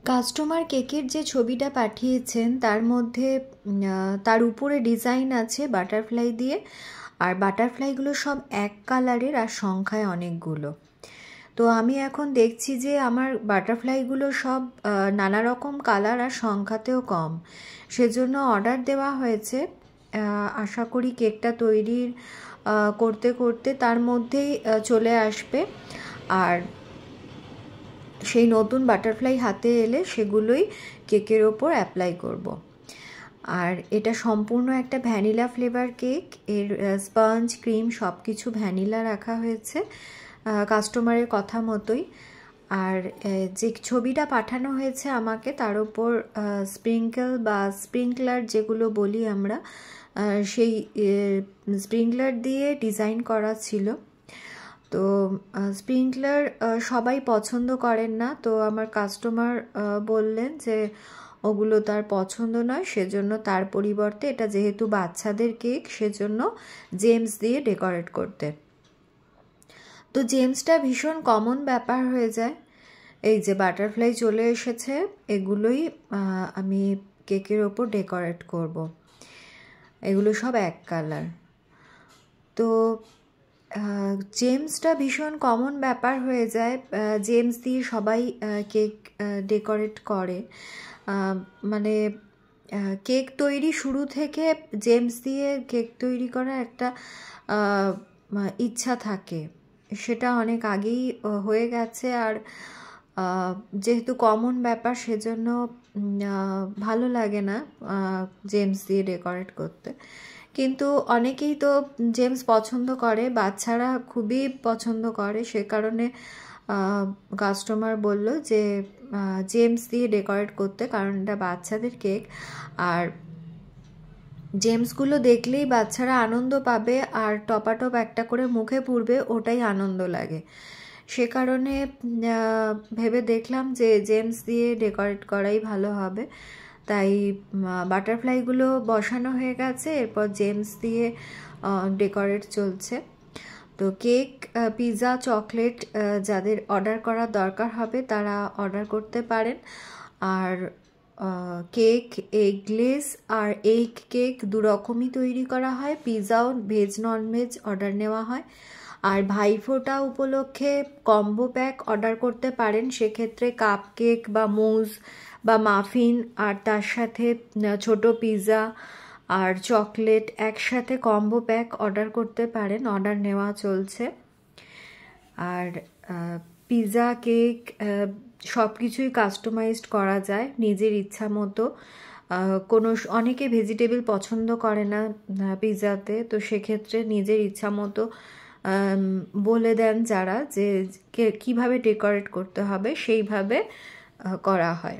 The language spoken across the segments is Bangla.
কাস্টমার কেকের যে ছবিটা পাঠিয়েছেন তার মধ্যে তার উপরে ডিজাইন আছে বাটারফ্লাই দিয়ে, আর বাটারফ্লাইগুলো সব এক কালারের আর সংখ্যায় অনেকগুলো। তো আমি এখন দেখছি যে আমার বাটারফ্লাইগুলো সব নানা রকম কালার আর সংখ্যাতেও কম, সেজন্য অর্ডার দেওয়া হয়েছে। আশা করি কেকটা তৈরির করতে করতে তার মধ্যেই চলে আসবে, আর সেই নতুন বাটারফ্লাই হাতে এলে সেগুলোই কেকের ওপর অ্যাপ্লাই করব। আর এটা সম্পূর্ণ একটা ভ্যানিলা ফ্লেভার কেক। এর স্পঞ্জ ক্রিম সব কিছু ভ্যানিলা রাখা হয়েছে কাস্টমারের কথা মতোই। আর যে ছবিটা পাঠানো হয়েছে আমাকে তার ওপর স্প্রিঙ্কেল বা স্প্রিংকলার যেগুলো বলি আমরা, সেই স্প্রিংকলার দিয়ে ডিজাইন করা ছিল। তো স্প্রিংকলার সবাই পছন্দ করেন না, তো আমার কাস্টমার বললেন যে ওগুলো তার পছন্দ নয়, সেজন্য তার পরিবর্তে এটা যেহেতু বাচ্চাদের কেক সেজন্য জেমস দিয়ে ডেকোরেট করতে। তো জেমসটা ভীষণ কমন ব্যাপার হয়ে যায়। এই যে বাটারফ্লাই চলে এসেছে, এগুলোই আমি কেকের ওপর ডেকোরেট করব। এগুলো সব এক কালার। তো জেমসটা ভীষণ কমন ব্যাপার হয়ে যায়, জেমস দিয়ে সবাই কেক ডেকোরেট করে। মানে কেক তৈরি শুরু থেকে জেমস দিয়ে কেক তৈরি করার একটা ইচ্ছা থাকে, সেটা অনেক আগেই হয়ে গেছে। আর যেহেতু কমন ব্যাপার সেজন্য ভালো লাগে না জেমস দিয়ে ডেকোরেট করতে, কিন্তু অনেকেই তো জেমস পছন্দ করে, বাচ্চারা খুবই পছন্দ করে, সে কারণে কাস্টমার বলল যে জেমস দিয়ে ডেকোরেট করতে, কারণ এটা বাচ্চাদের কেক। আর জেমসগুলো দেখলেই বাচ্চারা আনন্দ পাবে, আর টপাটপ একটা করে মুখে পুরবে, ওটাই আনন্দ লাগে। সে কারণে ভেবে দেখলাম যে জেমস দিয়ে ডেকোরেট করাই ভালো হবে। তাই বাটারফ্লাইগুলো বসানো হয়ে গেছে, এরপর জেমস দিয়ে ডেকোরেট চলছে। তো কেক, পিৎজা, চকলেট যাদের অর্ডার করার দরকার হবে তারা অর্ডার করতে পারেন। আর কেক, এগলেস আর এগ কেক দুরকমই তৈরি করা হয়। পিৎজাও ভেজ ননভেজ অর্ডার নেওয়া হয়। আর ভাইফোঁটা উপলক্ষে কম্বো প্যাক অর্ডার করতে পারেন, সেক্ষেত্রে কাপ কেক বা মুজ বা মাফিন আর তার সাথে ছোট পিৎজা আর চকলেট একসাথে কম্বো প্যাক অর্ডার করতে পারেন, অর্ডার নেওয়া চলছে। আর পিৎজা, কেক সব কিছুই কাস্টমাইজড করা যায় নিজের ইচ্ছা মতো। অনেকে ভেজিটেবল পছন্দ করে না পিৎজাতে, তো সেক্ষেত্রে নিজের ইচ্ছা মতো বলে দেন যারা যে কিভাবে ডেকোরেট করতে হবে, সেইভাবে করা হয়।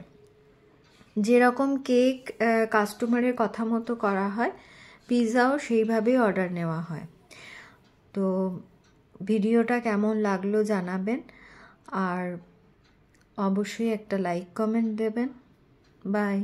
যেরকম কেক কাস্টমারের কথা মতো করা হয়, পিৎজাও সেইভাবেই অর্ডার নেওয়া হয়। তো ভিডিওটা কেমন লাগলো জানাবেন, আর অবশ্যই একটা লাইক কমেন্ট দেবেন। বাই।